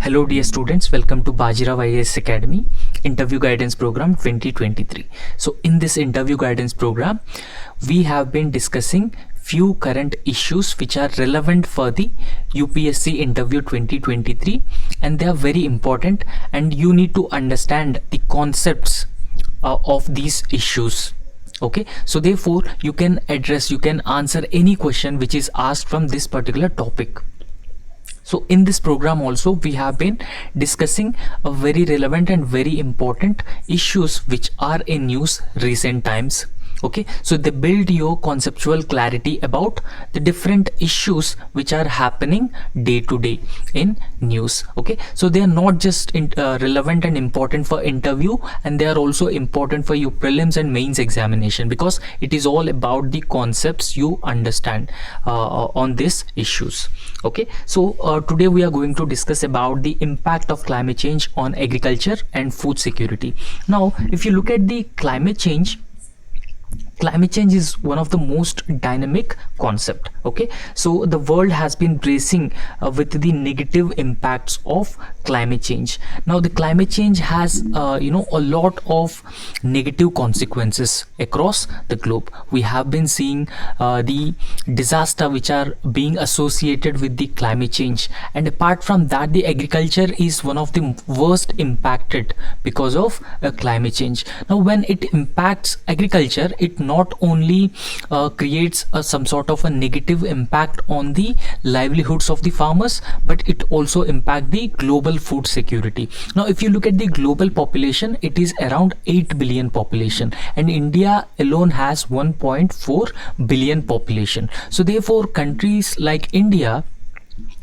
Hello dear students, welcome to Bajirao Ias Academy Interview Guidance Program 2023. So in this interview guidance program, we have been discussing few current issues which are relevant for the UPSC interview 2023, and they are very important and you need to understand the concepts of these issues. Okay, so therefore you can answer any question which is asked from this particular topic. So in this program also we have been discussing a very relevant and very important issues which are in news recent times. Okay, so they build your conceptual clarity about the different issues which are happening day to day in news. Okay, so they are not just relevant and important for interview, and they are also important for your prelims and mains examination, because it is all about the concepts you understand on these issues. Okay, so today we are going to discuss about the impact of climate change on agriculture and food security. Now if you look at the climate change is one of the most dynamic concept. Okay, so the world has been bracing with the negative impacts of climate change. Now the climate change has a lot of negative consequences across the globe. We have been seeing the disaster which are being associated with the climate change, and apart from that, the agriculture is one of the worst impacted because of climate change. Now when it impacts agriculture, it not only creates some sort of a negative impact on the livelihoods of the farmers, but it also impacts the global food security. Now if you look at the global population, it is around 8 billion population, and India alone has 1.4 billion population. So therefore countries like India,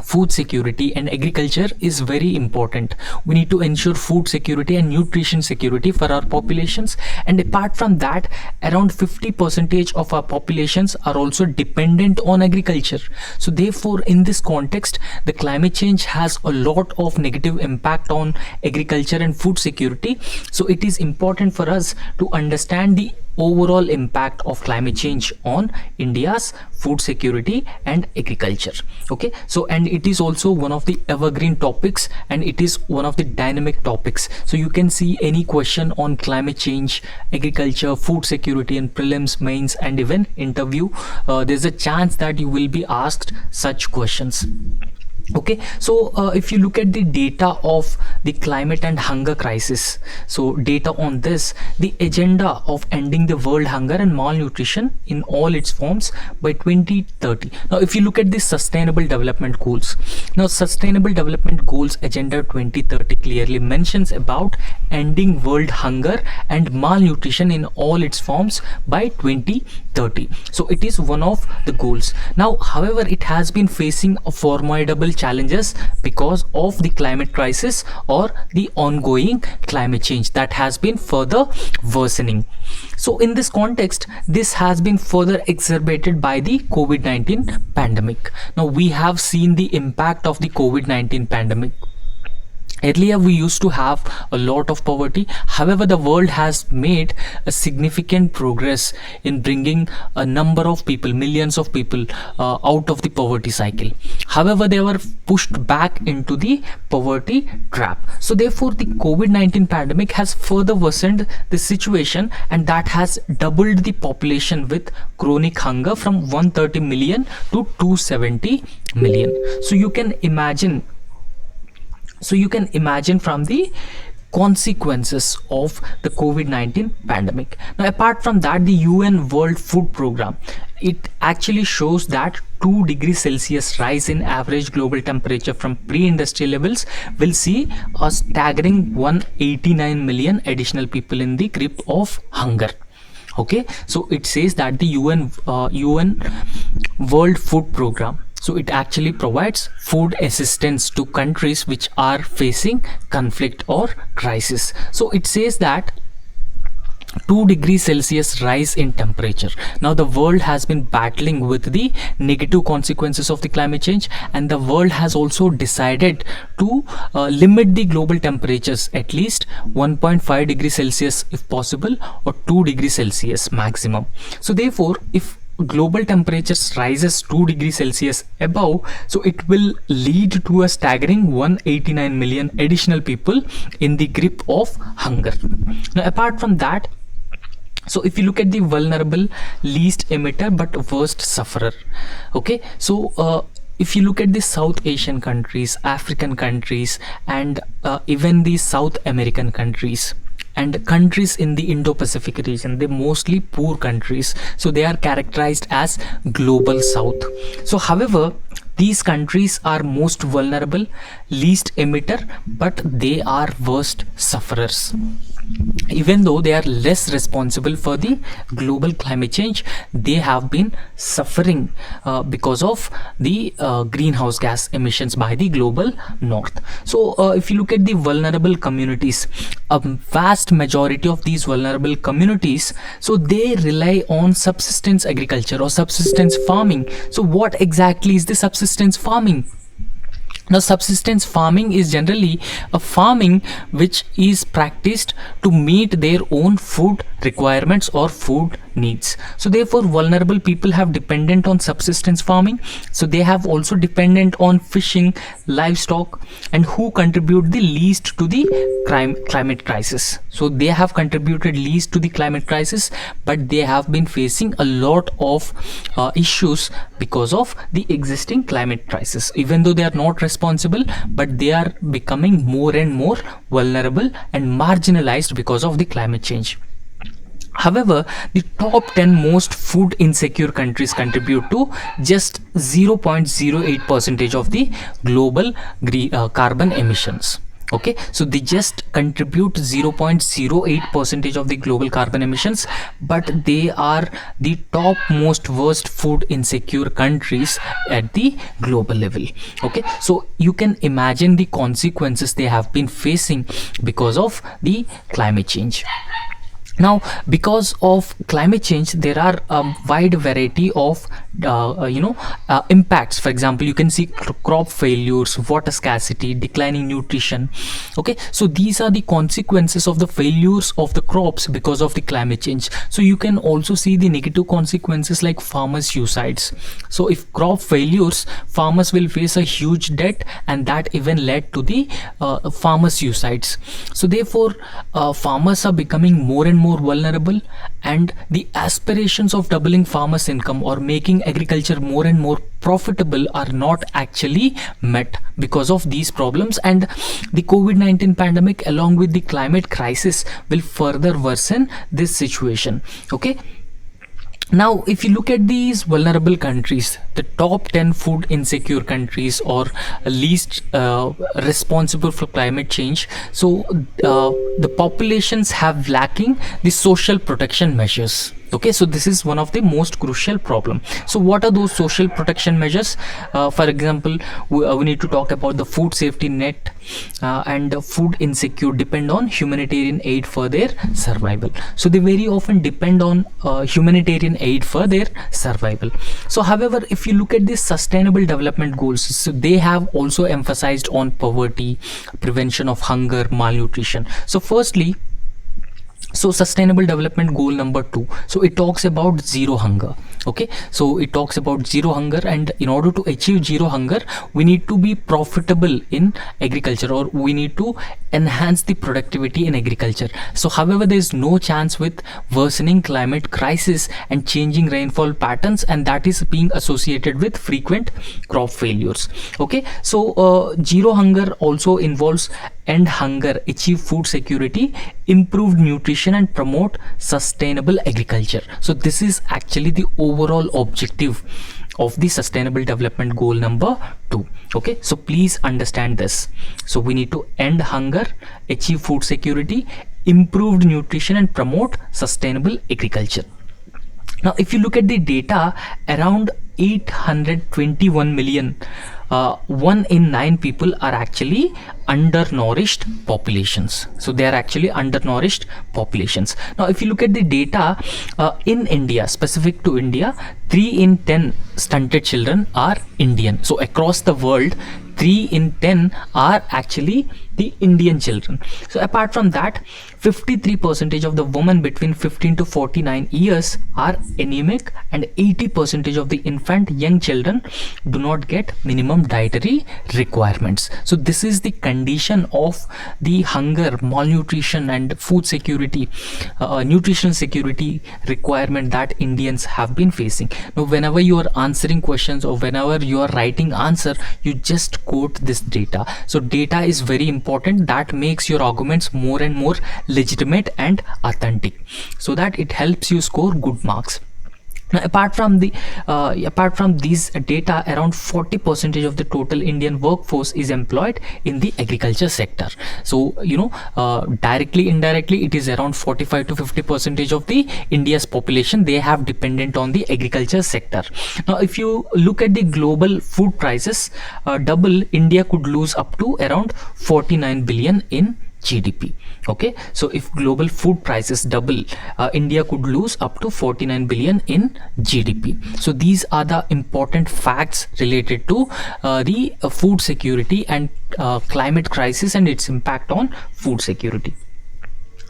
food security and agriculture is very important. We need to ensure food security and nutrition security for our populations, and apart from that, around 50% of our populations are also dependent on agriculture. So therefore in this context, the climate change has a lot of negative impact on agriculture and food security. So it is important for us to understand the overall impact of climate change on India's food security and agriculture. Okay, so and it is also one of the evergreen topics, and it is one of the dynamic topics. So you can see any question on climate change, agriculture, food security in prelims, mains and even interview, there's a chance that you will be asked such questions. Okay, so if you look at the data of the climate and hunger crisis, so data on this, the agenda of ending the world hunger and malnutrition in all its forms by 2030. Now if you look at the sustainable development goals, now sustainable development goals agenda 2030 clearly mentions about ending world hunger and malnutrition in all its forms by 2030. So it is one of the goals. Now however, it has been facing a formidable challenges because of the climate crisis or the ongoing climate change that has been further worsening. So in this context, this has been further exacerbated by the COVID-19 pandemic. Now we have seen the impact of the COVID-19 pandemic. Earlier we used to have a lot of poverty. However, the world has made a significant progress in bringing a number of people, millions of people out of the poverty cycle. However, they were pushed back into the poverty trap. So therefore the COVID-19 pandemic has further worsened the situation, and that has doubled the population with chronic hunger from 130 million to 270 million. So you can imagine from the consequences of the COVID-19 pandemic. Now apart from that, the UN World Food Program, it actually shows that 2 degrees Celsius rise in average global temperature from pre-industrial levels will see a staggering 189 million additional people in the grip of hunger. Okay, so it says that the UN World Food Program, so it actually provides food assistance to countries which are facing conflict or crisis. So it says that 2 degrees Celsius rise in temperature. Now the world has been battling with the negative consequences of the climate change, and the world has also decided to limit the global temperatures at least 1.5 degrees Celsius if possible, or 2 degrees Celsius maximum. So therefore, if global temperatures rises 2 degrees Celsius above, so it will lead to a staggering 189 million additional people in the grip of hunger. Now apart from that, so if you look at the vulnerable, least emitter but worst sufferer, okay, so if you look at the South Asian countries, African countries, and even the South American countries, and countries in the Indo-Pacific region, they're mostly poor countries, so they are characterized as global south. So however, these countries are most vulnerable, least emitter, but they are worst sufferers. Even though they are less responsible for the global climate change, they have been suffering because of the greenhouse gas emissions by the global north. So if you look at the vulnerable communities, a vast majority of these vulnerable communities, so they rely on subsistence agriculture or subsistence farming. So what exactly is the subsistence farming? Now, subsistence farming is generally a farming which is practiced to meet their own food requirements or food needs. So therefore, vulnerable people have dependent on subsistence farming. So they have also dependent on fishing, livestock, and who contribute the least to the climate crisis. So they have contributed least to the climate crisis, but they have been facing a lot of issues because of the existing climate crisis. Even though they are not responsible, but they are becoming more and more vulnerable and marginalized because of the climate change. However, the top 10 most food insecure countries contribute to just 0.08% of the global carbon emissions. Okay, so they just contribute 0.08% of the global carbon emissions, but they are the top most worst food insecure countries at the global level. Okay, so you can imagine the consequences they have been facing because of the climate change. Now, because of climate change, there are a wide variety of impacts. For example, you can see crop failures, water scarcity, declining nutrition. Okay, so these are the consequences of the failures of the crops because of the climate change. So you can also see the negative consequences like farmers' suicides. So if crop failures, farmers will face a huge debt, and that even led to the farmers' suicides. So therefore, farmers are becoming more and more vulnerable, and the aspirations of doubling farmers' income or making agriculture more and more profitable are not actually met because of these problems. And the COVID-19 pandemic along with the climate crisis will further worsen this situation. Okay, now if you look at these vulnerable countries, the top 10 food insecure countries or least responsible for climate change, so the populations have lacking the social protection measures. Okay, so this is one of the most crucial problem. So what are those social protection measures? For example, we need to talk about the food safety net, and food insecure depend on humanitarian aid for their survival. So they very often depend on humanitarian aid for their survival. So however, if you look at the sustainable development goals, so they have also emphasized on poverty, prevention of hunger, malnutrition. So firstly, so sustainable development goal number 2, so it talks about zero hunger. Okay, so it talks about zero hunger, and in order to achieve zero hunger, we need to be profitable in agriculture, or we need to enhance the productivity in agriculture. So however, there is no chance with worsening climate crisis and changing rainfall patterns, and that is being associated with frequent crop failures. Okay, so zero hunger also involves end hunger, achieve food security, improve nutrition, and promote sustainable agriculture. So this is actually the overall objective of the sustainable development goal number 2. Okay, so please understand this. So we need to end hunger, achieve food security, improved nutrition, and promote sustainable agriculture. Now if you look at the data, around 821 million, 1 in 9 people are actually undernourished populations. So they are actually undernourished populations. Now if you look at the data in India, specific to India, 3 in 10 stunted children are Indian. So across the world, 3 in 10 are actually the Indian children. So apart from that, 53% of the women between 15 to 49 years are anemic, and 80% of the infant young children do not get minimum dietary requirements. So this is the condition of the hunger, malnutrition and food security, nutritional security requirement that Indians have been facing. Now whenever you are answering questions or whenever you are writing answer, you just quote this data. So data is very important. That makes your arguments more and more legitimate and authentic, so that it helps you score good marks. Now, apart from these data, around 40% of the total Indian workforce is employed in the agriculture sector. So directly, indirectly, it is around 45 to 50% of the India's population, they have dependent on the agriculture sector. Now if you look at the global food prices double, India could lose up to around 49 billion in GDP. Okay, so if global food prices double, India could lose up to 49 billion in GDP. So these are the important facts related to the food security and climate crisis and its impact on food security.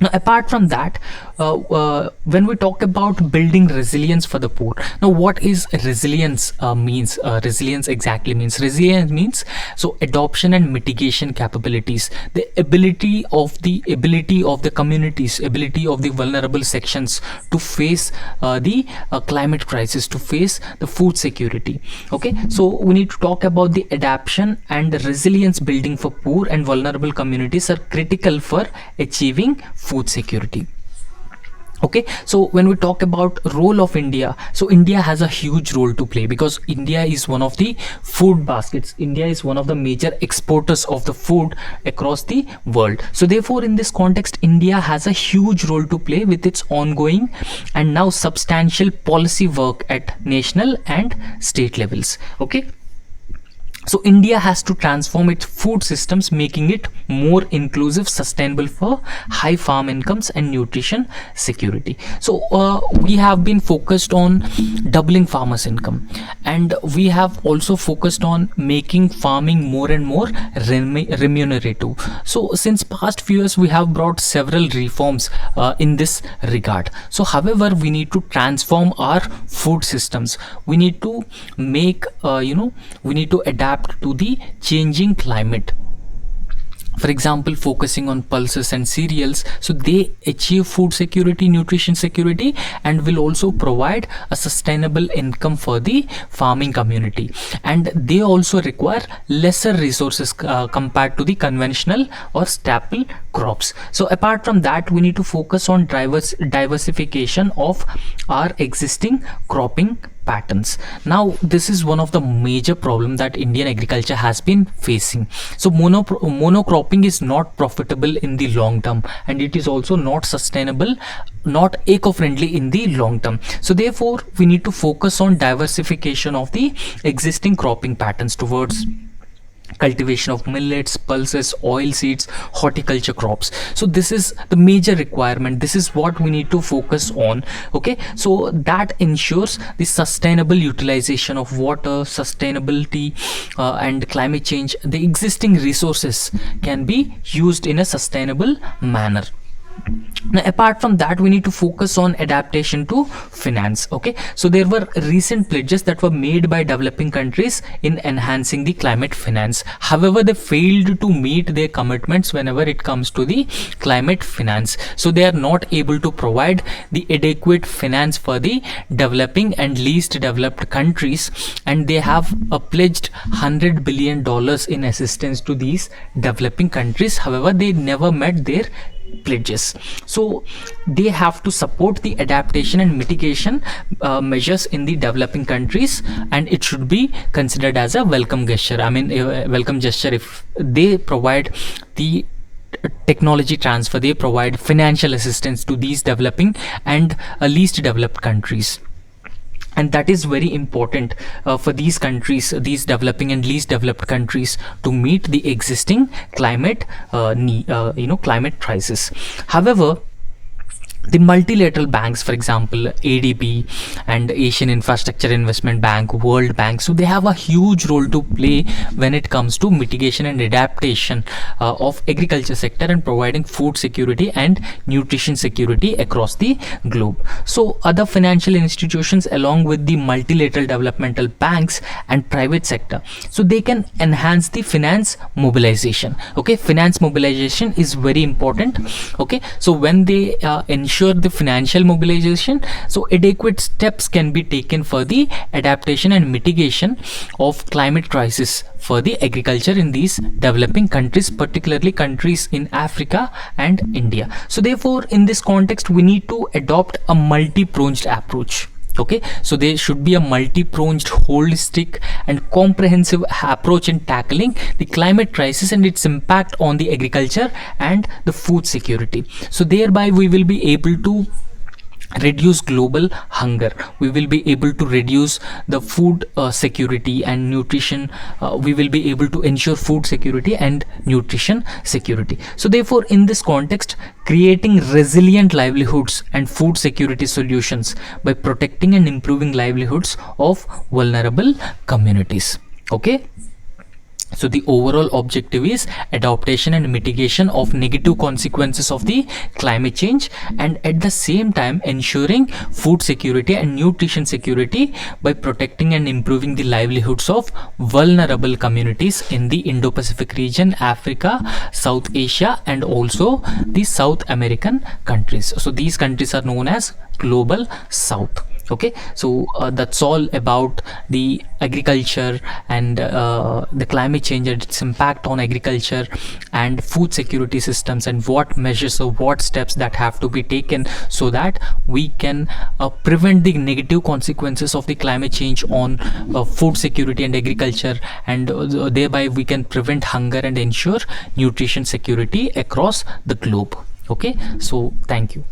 Now apart from that, when we talk about building resilience for the poor, now what is resilience means? Resilience exactly means, resilience means so adoption and mitigation capabilities, the ability of the communities, ability of the vulnerable sections to face the climate crisis, to face the food security. Okay, so we need to talk about the adaptation and the resilience building for poor and vulnerable communities are critical for achieving food security. Okay, so when we talk about role of India, so India has a huge role to play because India is one of the food baskets. India is one of the major exporters of the food across the world. So therefore in this context, India has a huge role to play with its ongoing and now substantial policy work at national and state levels. Okay, so India has to transform its food systems, making it more inclusive, sustainable for high farm incomes and nutrition security. So we have been focused on doubling farmers' income, and we have also focused on making farming more and more remunerative. So since past few years, we have brought several reforms in this regard. So however, we need to transform our food systems. We need to make, we need to adapt to the changing climate. For example, focusing on pulses and cereals, so they achieve food security, nutrition security, and will also provide a sustainable income for the farming community, and they also require lesser resources compared to the conventional or staple crops. So apart from that, we need to focus on diversification of our existing cropping patterns. Now this is one of the major problem that Indian agriculture has been facing. So monocropping is not profitable in the long term, and it is also not sustainable, not eco-friendly in the long term. So therefore we need to focus on diversification of the existing cropping patterns towards cultivation of millets, pulses, oil seeds, horticulture crops. So this is the major requirement. This is what we need to focus on. Okay, so that ensures the sustainable utilization of water, sustainability and climate change. The existing resources can be used in a sustainable manner. Now apart from that, we need to focus on adaptation to finance. Okay, so there were recent pledges that were made by developing countries in enhancing the climate finance. However, they failed to meet their commitments whenever it comes to the climate finance. So they are not able to provide the adequate finance for the developing and least developed countries, and they have pledged $100 billion in assistance to these developing countries. However, they never met their pledges. So they have to support the adaptation and mitigation measures in the developing countries, and it should be considered as a welcome gesture. I mean, a welcome gesture if they provide the technology transfer, they provide financial assistance to these developing and least developed countries. And that is very important for these countries, these developing and least developed countries, to meet the existing climate climate crisis. However, the multilateral banks, for example ADB and Asian Infrastructure Investment Bank, World Bank, so they have a huge role to play when it comes to mitigation and adaptation of agriculture sector and providing food security and nutrition security across the globe. So other financial institutions along with the multilateral developmental banks and private sector, so they can enhance the finance mobilization. Okay, finance mobilization is very important. Okay, so when they ensure the financial mobilization, so adequate steps can be taken for the adaptation and mitigation of climate crisis for the agriculture in these developing countries, particularly countries in Africa and India. So therefore in this context we need to adopt a multi-pronged approach. Okay, so there should be a multi-pronged, holistic and comprehensive approach in tackling the climate crisis and its impact on the agriculture and the food security. So thereby we will be able to reduce global hunger, we will be able to reduce the food security and nutrition, we will be able to ensure food security and nutrition security. So therefore in this context, creating resilient livelihoods and food security solutions by protecting and improving livelihoods of vulnerable communities. Okay, so the overall objective is adaptation and mitigation of negative consequences of the climate change, and at the same time ensuring food security and nutrition security by protecting and improving the livelihoods of vulnerable communities in the Indo-Pacific region, Africa, South Asia and also the South American countries. So these countries are known as Global South. Okay, so that's all about the agriculture and the climate change and its impact on agriculture and food security systems, and what measures or what steps that have to be taken so that we can prevent the negative consequences of the climate change on food security and agriculture, and thereby we can prevent hunger and ensure nutrition security across the globe. Okay, so thank you.